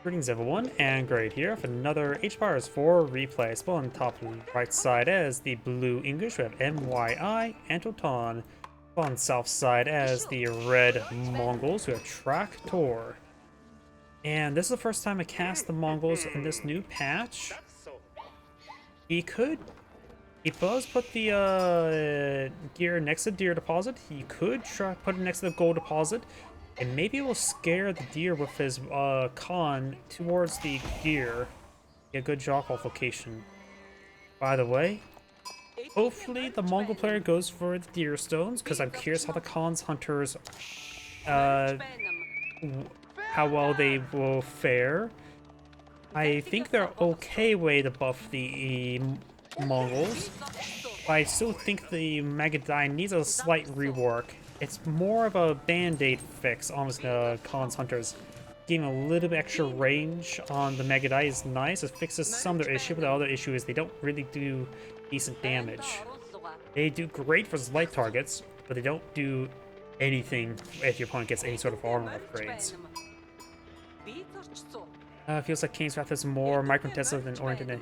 Greetings everyone, and great here with another H-Bars 4 replay. Still on the top right side as the blue English, we have mYi.Anotand. On the south side as the red Mongols, we have Trakor. And this is the first time I cast the Mongols in this new patch. He does put the gear next to the deer deposit. He could try put it next to the gold deposit. And maybe it will scare the deer with his con towards the gear. A good drop-off location. By the way, hopefully the Mongol player goes for the deer stones, because I'm curious how the cons hunters, how well they will fare. I think they're okay way to buff the Mongols, but I still think the mYi needs a slight rework. It's more of a band-aid fix on the cons hunters. Giving a little bit extra range on the mYi is nice. It fixes some of their issue, but the other issue is they don't really do decent damage. They do great for light targets, but they don't do anything if your opponent gets any sort of armor upgrades. Feels like Kane's Wrath is more micro-intensive than oriented.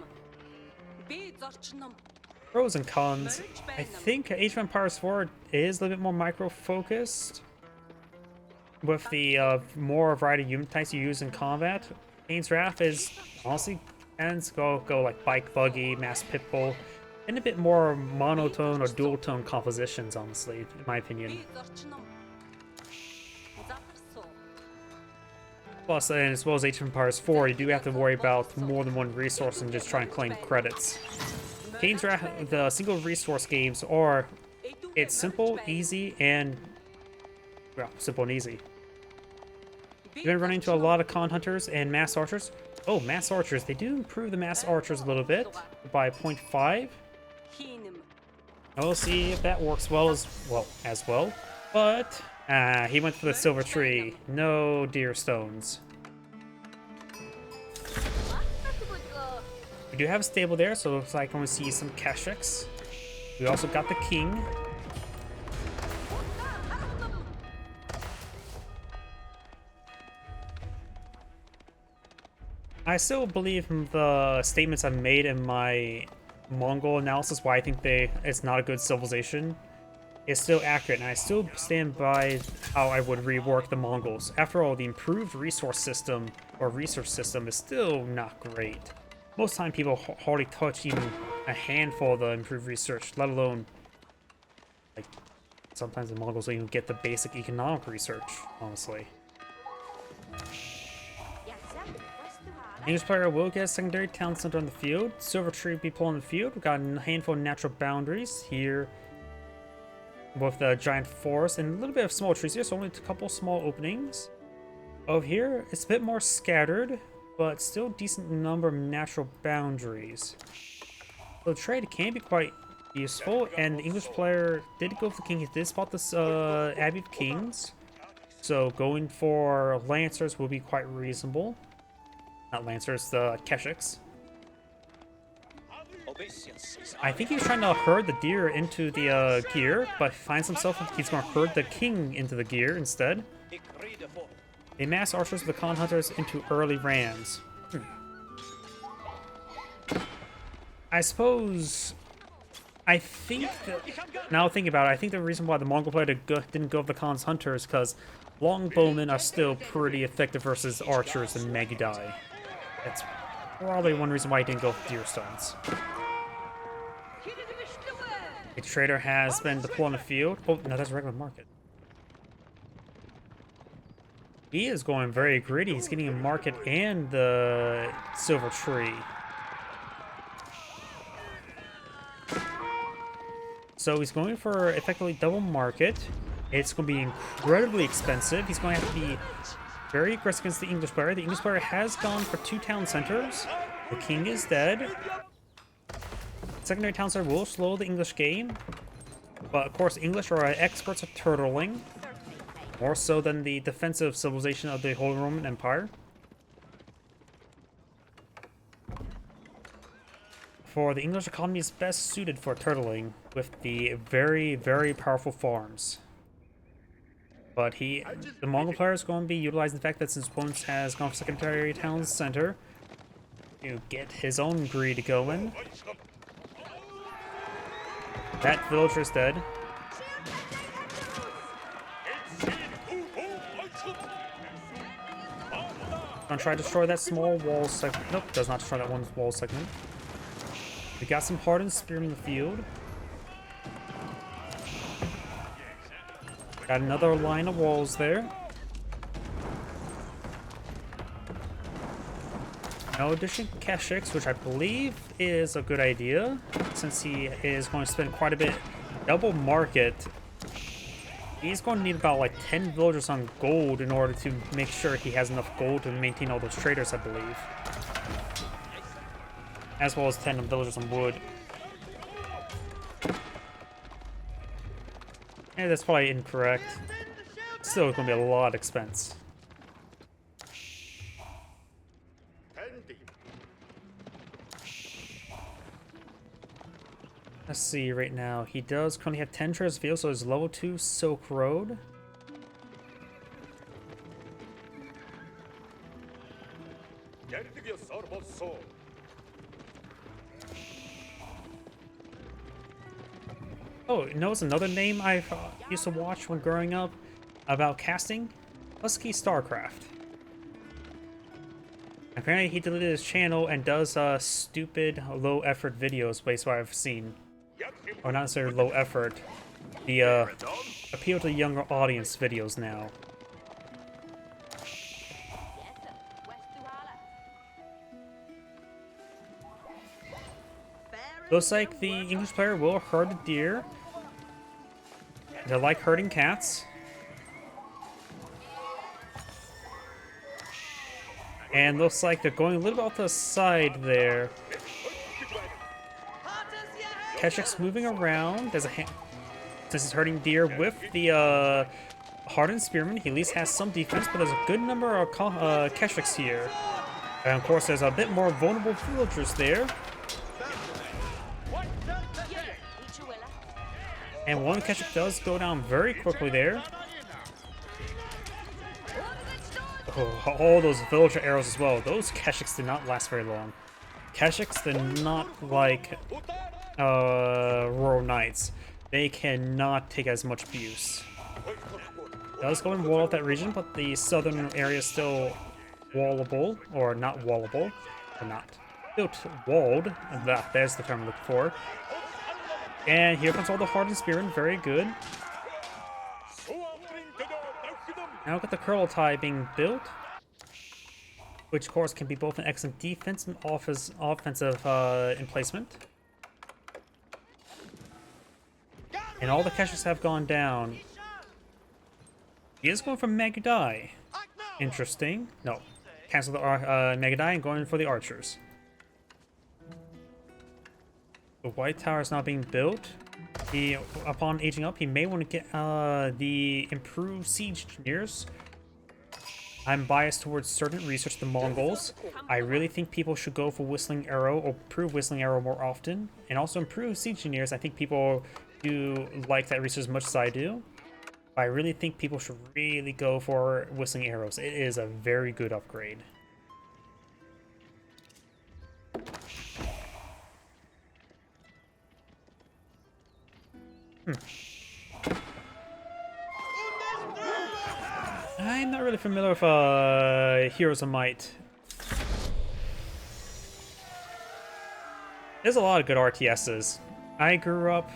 Pros and cons. I think Age of Empires 4 is a little bit more micro-focused. With the more variety of unit types you use in combat. Kane's Wrath is honestly tends to go like bike buggy, mass pitbull, and a bit more monotone or dual tone compositions, honestly, in my opinion. Plus, and as well as Age of Empires 4, you do have to worry about more than one resource and just try and claim credits. Kane's Wrath, the single resource games are, it's simple, easy, and, well, simple and easy. You're gonna run into a lot of con hunters and mass archers. Oh, mass archers, they do improve the mass archers a little bit by 0.5. We'll see if that works as well. But, he went for the silver tree. No deer stones. We do have a stable there, so it looks like I'm going to see some Kasheks. We also got the king. I still believe in the statements I've made in my Mongol analysis why I think it's not a good civilization. It's still accurate, and I still stand by how I would rework the Mongols. After all, the improved resource system or research system is still not great. Most time people hardly touch even a handful of the improved research, let alone, like, sometimes the Mongols don't even get the basic economic research, honestly. English player will get a secondary town center on the field. Silver tree will be pulling the field. We've got a handful of natural boundaries here with the giant forest and a little bit of small trees here, so only a couple small openings. Over here, it's a bit more scattered, but still decent number of natural boundaries. So trade can be quite useful, and the English player did go for the king. He did spot this Abbey of Kings, so going for Lancers will be quite reasonable. Not Lancers, the Kasheks. I think he's trying to herd the deer into the gear, but finds himself he's going to herd the king into the gear instead. They mass archers the con hunters into early rams. I suppose. I think that, now thinking about it, I think the reason why the Mongol player didn't go with the cons hunters because longbowmen are still pretty effective versus archers and mYi. That's probably one reason why he didn't go with deer stones. A trader has been deployed on the field. Oh, no, that's a regular market. He is going very greedy. He's getting a market and the silver tree. So he's going for effectively double market. It's going to be incredibly expensive. He's going to have to be very aggressive against the English player. The English player has gone for 2 town centers. The king is dead. Secondary town center will slow the English game. But of course, English are experts at turtling. More so than the defensive civilization of the Holy Roman Empire. For the English economy is best suited for turtling with the very, very powerful farms. But the Mongol player is going to be utilizing the fact that since opponent has gone for secondary town center to get his own greed going. That villager is dead. Gonna try to destroy that small wall segment. Nope, does not destroy that one wall segment. We got some hardened spear in the field. Got another line of walls there. No addition Keshiks, which I believe is a good idea, since he is going to spend quite a bit. Double market. He's going to need about like 10 villagers on gold in order to make sure he has enough gold to maintain all those traders, I believe. As well as 10 villagers on wood. Yeah, that's probably incorrect. Still going to be a lot of expense. Let's see right now. He does currently have 10 traders field, so it's level 2 Silk Road. Oh, you know what's another name I used to watch when growing up about casting? Husky Starcraft. Apparently he deleted his channel and does stupid low effort videos based on what I've seen. Or not necessarily low effort. The appeal to the younger audience videos now. Looks like the English player will herd a deer. They like herding cats. And looks like they're going a little bit off to the side there. Keshik's moving around. There's since he's herding deer with the hardened spearman, he at least has some defense, but there's a good number of Keshiks here. And of course, there's a bit more vulnerable villagers there. And one Keshik does go down very quickly there. Oh, all those villager arrows as well. Those Keshiks did not last very long. Keshiks did not like rural knights. They cannot take as much abuse. Does go and wall off that region, but the southern area is still wallable, or not wallable, or not. Built walled. There's the term I'm looking for. And here comes all the hardened spearmen. Very good. Now look at the curl tie being built, which of course can be both an excellent defense and offensive emplacement. And all the Keshiks have gone down. He is going for mYi. Interesting. No. Cancel the mYi and going for the archers. The White Tower is now being built. Upon aging up, he may want to get the improved siege engineers. I'm biased towards certain research the Mongols. I really think people should go for Whistling Arrow or improve Whistling Arrow more often. And also improve siege engineers. I think people do like that research as much as I do. But I really think people should really go for Whistling Arrows. It is a very good upgrade. I'm not really familiar with Heroes of Might. There's a lot of good RTSs. I grew up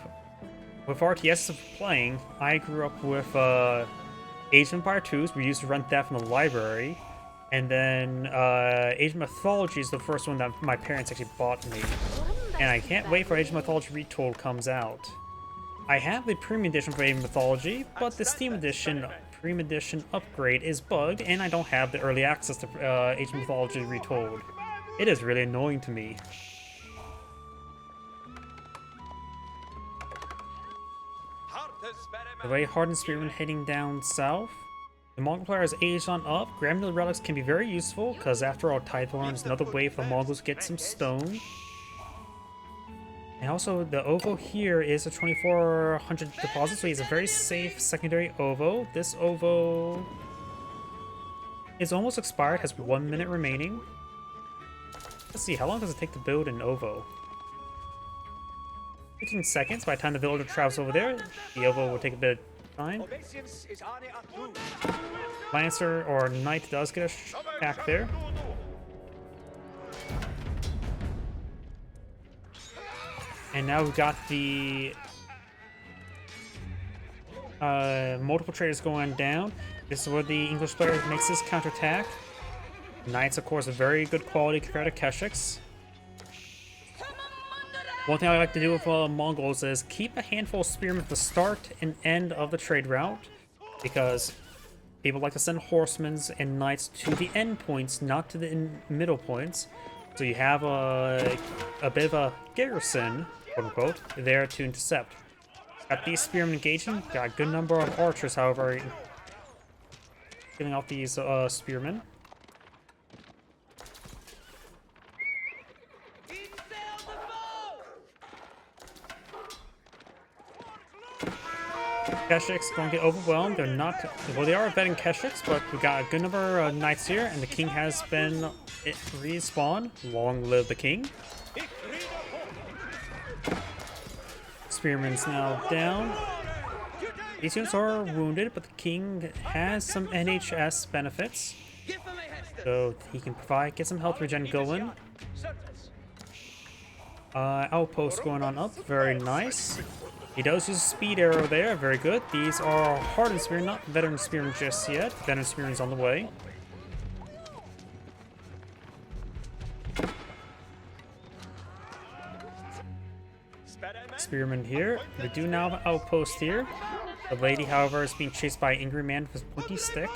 with RTSs playing. I grew up with Age of Empire 2s. We used to rent that from the library. And then Age of Mythology is the first one that my parents actually bought me. And I can't wait for Age of Mythology Retold comes out. I have the Premium Edition for Age of Mythology, but the Steam Edition Premium Edition upgrade is bugged, and I don't have the early access to Age of Mythology Retold. It is really annoying to me. The way Hardened Spearman heading down south. The Mongol player has aged on up. Grabbing the relics can be very useful, because after all, Tithe Alarm is another way for the Mongols to get some stone. And also, the OVO here is a 2400 deposit, so he's a very safe secondary OVO. This OVO is almost expired, has 1 minute remaining. Let's see, how long does it take to build an OVO? 15 seconds. By the time the villager travels over there, the OVO will take a bit of time. Lancer or Knight does get a attack there. And now we've got the multiple traders going down. This is where the English player makes his counterattack. Knights, of course, a very good quality compared to Keshiks. One thing I like to do with Mongols is keep a handful of spearmen at the start and end of the trade route, because people like to send horsemen and knights to the end points, not to the middle points. So you have a bit of a garrison, quote unquote, there to intercept. Got these spearmen engaging, got a good number of archers, however, killing off these spearmen. Keshiks going to get overwhelmed. They're not, well, they are vetting Keshiks, but we got a good number of knights here, and the king has been respawned. Long live the king. Spearman's now down. These units are wounded, but the king has some NHS benefits, so he can get some health regen going. Outpost going on up, very nice. He does use a speed arrow there, very good. These are hardened spearmen, not veteran spearmen just yet. Veteran spearmen's on the way. Spearman here. We do now have an outpost here. The lady, however, is being chased by an angry man with his pointy stick.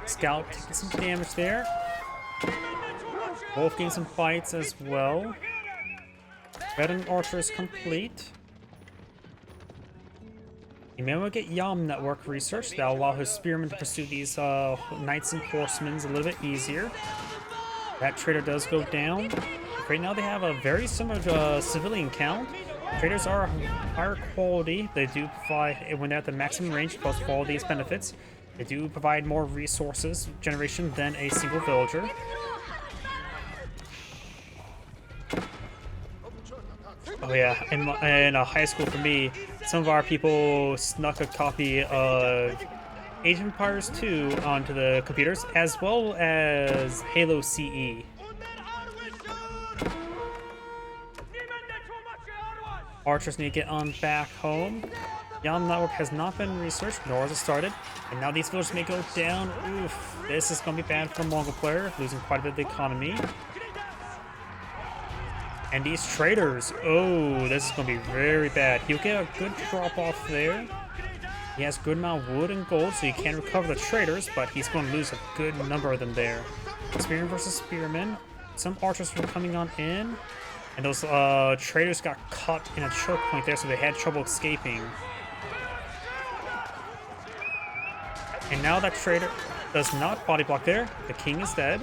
Scout taking some damage there. Wolf getting some fights as well. Veteran archer is complete. He may want to get Yam network research. That'll allow his spearmen to pursue these knights and horsemen a little bit easier. That trader does go down. Right now they have a very similar civilian count. Traders are higher quality. They do provide, when they're at the maximum range, plus all these benefits, they do provide more resources generation than a single villager. Oh yeah, in high school for me, some of our people snuck a copy of Age of Empires 2 onto the computers, as well as Halo CE. Archers need to get on back home. Yam network has not been researched, nor has it started. And now these villagers may go down. Oof, this is going to be bad for a Mongol player, losing quite a bit of the economy. And these traders, oh, this is going to be very bad. He'll get a good drop off there. He has a good amount of wood and gold, so he can recover the traders, but he's going to lose a good number of them there. Spearman versus spearman. Some archers were coming on in, and those traders got caught in a choke point there, so they had trouble escaping. And now that trader does not body block there. The king is dead.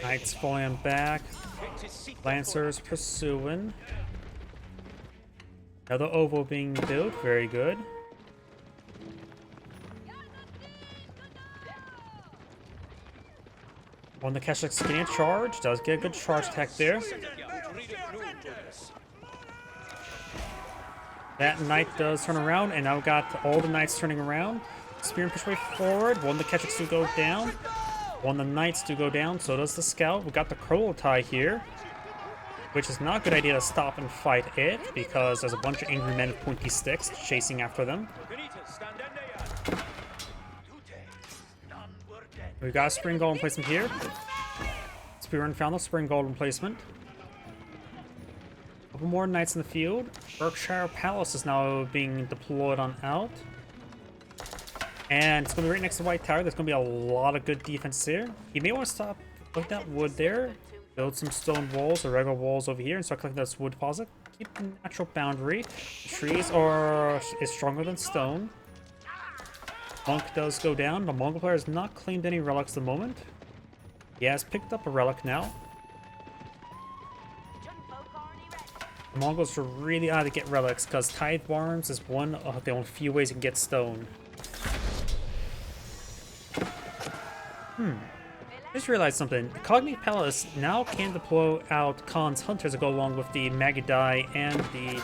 Knights falling back. Lancers pursuing. Another oval being built. Very good. When the Keshiks getting a charge, does get a good charge attack there. That knight does turn around, and now we've got all the knights turning around. Spear and push way forward. One of the Keshiks do go down. One of the knights do go down, so does the scout. We got the Krolotai here, which is not a good idea to stop and fight it, because there's a bunch of angry men with pointy sticks chasing after them. We've got a spring golem placement here. Spearman found the spring golem placement. A couple more knights in the field. Berkshire Palace is now being deployed on out. And it's going to be right next to the White Tower. There's going to be a lot of good defense here. You may want to stop with that wood there. Build some stone walls or regular walls over here and start collecting this wood deposit. Keep the natural boundary. The trees is stronger than stone. Monk does go down. The Mongol player has not claimed any relics at the moment. He has picked up a relic now. The Mongols are really out to get relics because tithe farms is one of the only few ways you can get stone. Just realized something. The Cognitive Palace now can deploy out Khan's hunters to go along with the Magadai and the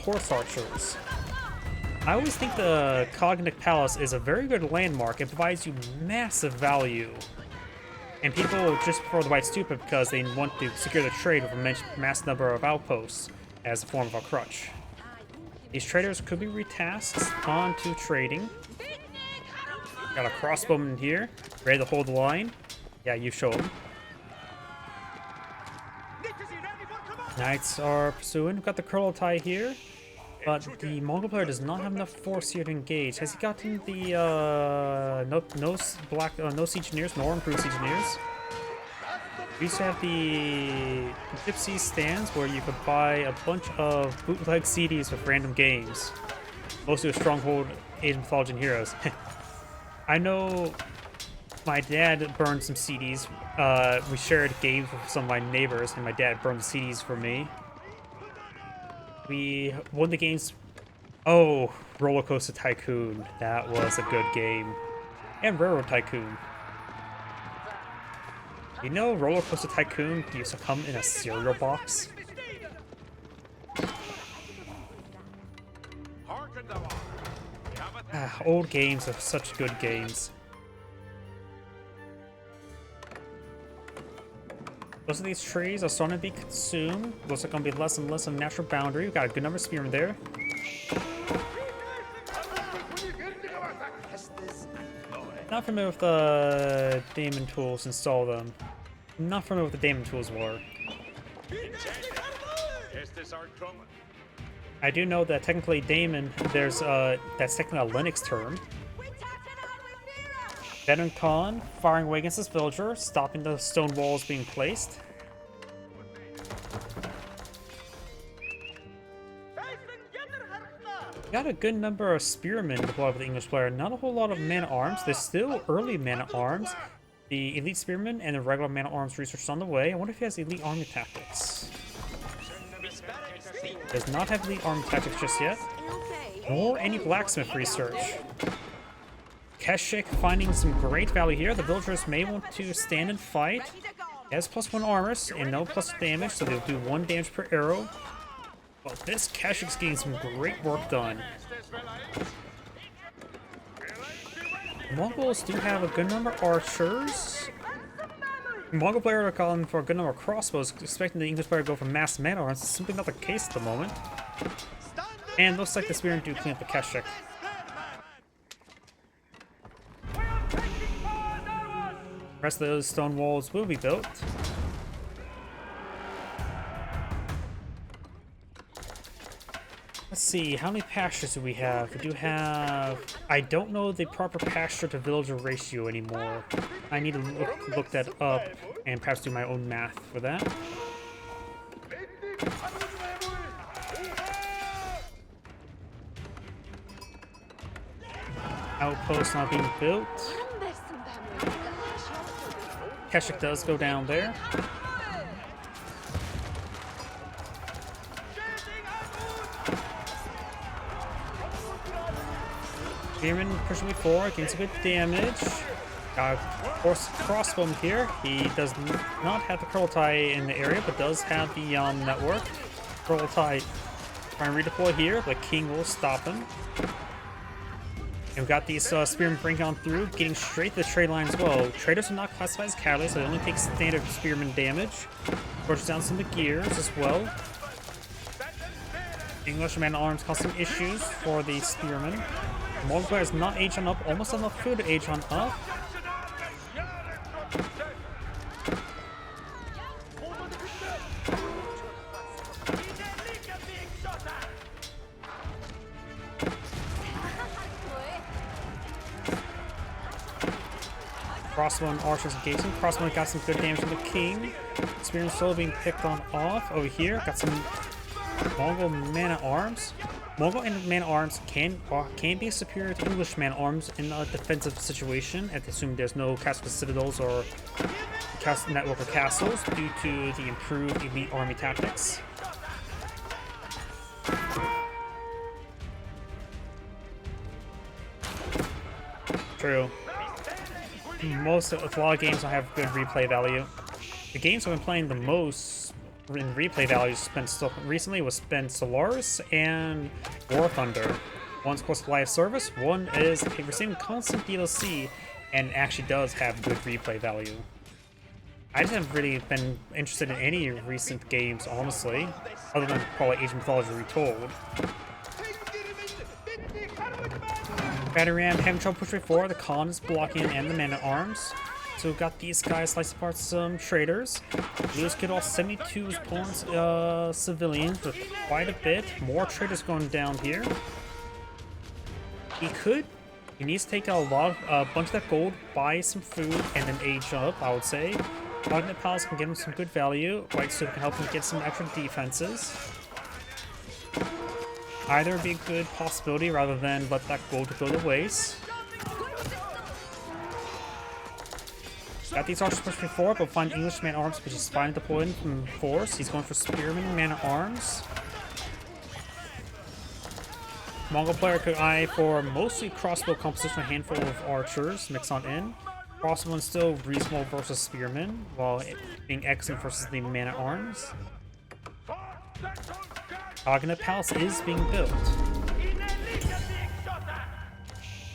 horse archers. I always think the Cognitive Palace is a very good landmark. It provides you massive value. And people just prefer the White Stupa because they want to secure the trade with a mass number of outposts as a form of a crutch. These traders could be retasked onto trading. Got a crossbowman here, ready to hold the line. Yeah, you show them. Knights are pursuing. We've got the Kurultai here, but the Mongol player does not have enough force here to engage. Has he gotten the no siege engineers, nor improved siege engineers? We used to have the Gypsy stands where you could buy a bunch of bootleg CDs with random games, mostly with Stronghold, Age of Mythology and Heroes. I know my dad burned some CDs. We shared games with some of my neighbors, and my dad burned the CDs for me. We won the games. Oh, Roller Coaster Tycoon. That was a good game. And Railroad Tycoon. You know Roller Coaster Tycoon used to come in a cereal box? Old games are such good games. Most of these trees are starting to be consumed. Looks like going to be less and less of a natural boundary. We've got a good number of spearmen there. Not familiar with the daemon tools. Install them. Not familiar with the daemon tools were. I do know that technically daemon, that's technically a Linux term. Veteran Khan firing away against this villager, stopping the stone walls being placed. Got a good number of spearmen deployed with the English player. Not a whole lot of man-at-arms. There's still early man-at-arms. The elite spearmen and the regular man-at-arms research on the way. I wonder if he has elite army tactics. Does not have elite army tactics just yet. Nor any blacksmith research. Keshik finding some great value here. The villagers may want to stand and fight. He has +1 armor and no plus damage, so they'll do 1 damage per arrow. But this Keshik's getting some great work done. The Mongols do have a good number of archers. The Mongol player are calling for a good number of crossbows, expecting the English player to go for mass man-at-arms. It's simply not the case at the moment. And looks like the spearmen do clean up the Keshik. The rest of those stone walls will be built. Let's see, how many pastures do we have? We do have... I don't know the proper pasture to villager ratio anymore. I need to look that up and perhaps do my own math for that. Outpost not being built. Keshik does go down there. Spearman pushing me forward, getting some good damage. Of course, crossbowman here. He does not have the Kurultai in the area, but does have the network. Kurultai trying to redeploy here, but King will stop him. And we've got these spearmen breaking on through, getting straight to the trade line as well. Traders are not classified as cavalry, so they only take standard spearman damage. Pushes down some of the gears as well. English man-at-arms causing issues for the spearmen. The Mongol player is not age on up, almost enough food to age on up. crossbow and archers engaging. Crossbow got some good damage from the king. Spearman slowly being picked on off. Over here, got some Mongol man-at-arms. Mongol and man-at-arms can be superior to English man-at-arms in a defensive situation, and assume there's no castle citadels or castle network of castles due to the improved elite army tactics. True. A lot of games don't have good replay value. The games I've been playing the most in replay value recently was Solaris and War Thunder. One's of course live service, one is receiving constant DLC and actually does have good replay value. I just haven't really been interested in any recent games, honestly, other than probably Age of Mythology Retold. Battery Ram having trouble pushing forward, the Khan is blocking and the man-at-arms. So we've got these guys slice apart some traders. Lewis get all 72 opponents civilians with quite a bit. More traders going down here. He needs to take a bunch of that gold, buy some food, and then age up, I would say. Cognate Palace can give him some good value, right, so it can help him get some extra defenses. Either would be a good possibility rather than let that gold go to waste. Got these archers pushed before, but find English man-at-arms, which is fine deployed from force. He's going for spearmen man-at-arms. Mongol player could eye for mostly crossbow composition, a handful of archers mixed on in. Crossbow is still reasonable versus spearmen, while it being excellent versus the man-at-arms. Cognate Palace is being built.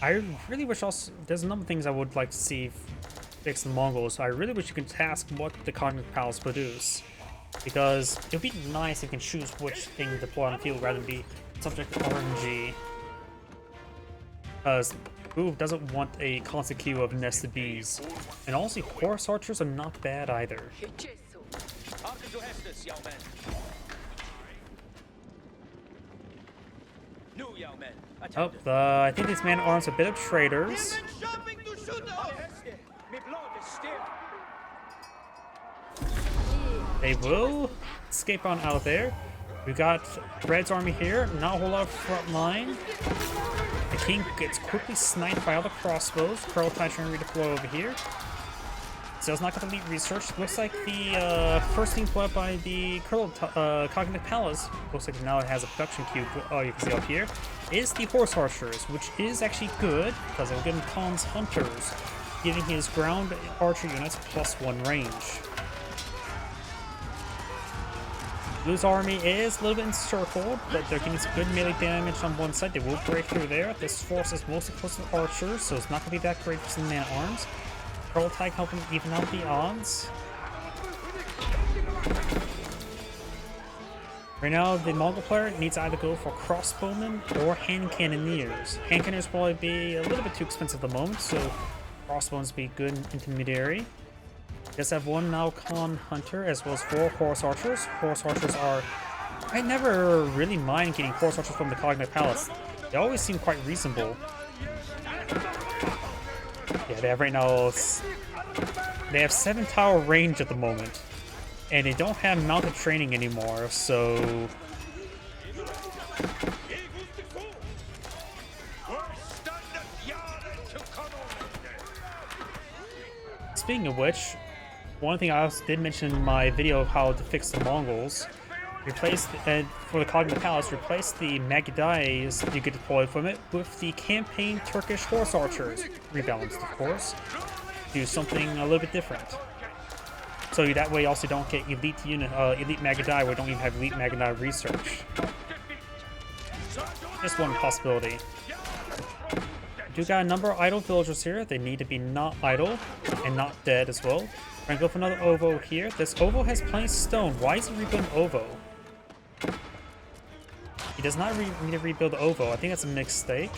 I really wish also there's a number of things I would like to see fix the Mongols. I really wish you could task what the Cognate Palace produce, because it would be nice if you can choose which thing to deploy on the field rather than be subject to RNG. Because who doesn't want a constant queue of nested bees? And also, horse archers are not bad either. Oh, I think these man-at-arms are a bit of traders. They will escape on out there. We got Red's army here, not a whole lot of front line. The king gets quickly sniped by all the crossbows. Kurultai trying to redeploy over here. So it's not going to lead research. Looks like the first team deployed by the Cognate Palace, looks like now it has a production queue, you can see up here, is the Horse Archers, which is actually good because it will give him Khan's Hunters, giving his ground archer units +1 range. Blue's army is a little bit encircled, but they're getting some good melee damage on one side. They will break through there. This force is mostly close to archers, so it's not going to be that great for some man-at-arms. Kurultai helping even out the odds. Right now, the Mongol player needs to either go for crossbowmen or hand cannoneers. Hand cannoneers will probably be a little bit too expensive at the moment, so crossbows be good intermediary. Does have one now Khan Hunter as well as 4 Horse Archers. Horse Archers are... I never really mind getting Horse Archers from the Cognate Palace. They always seem quite reasonable. Yeah, they have right now... They have 7 tower range at the moment. And they don't have mounted training anymore, so... Speaking of which, one thing I also did mention in my video of how to fix the Mongols, for the Cognate Palace, replace the Magidais you get deployed from it with the campaign Turkish Horse Archers, rebalanced of course, do something a little bit different. So that way you also don't get elite Magidai where you don't even have elite Magidai research. Just one possibility. We do got a number of idle villagers here. They need to be not idle and not dead as well. We're gonna go for another Ovo here. This Ovo has plenty of stone. Why is he rebuilding Ovo? He does not need to rebuild Ovo. I think that's a mistake.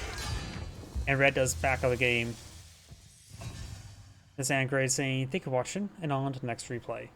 And Red does back out of the game. This is Angrade saying, thank you for watching, and on to the next replay.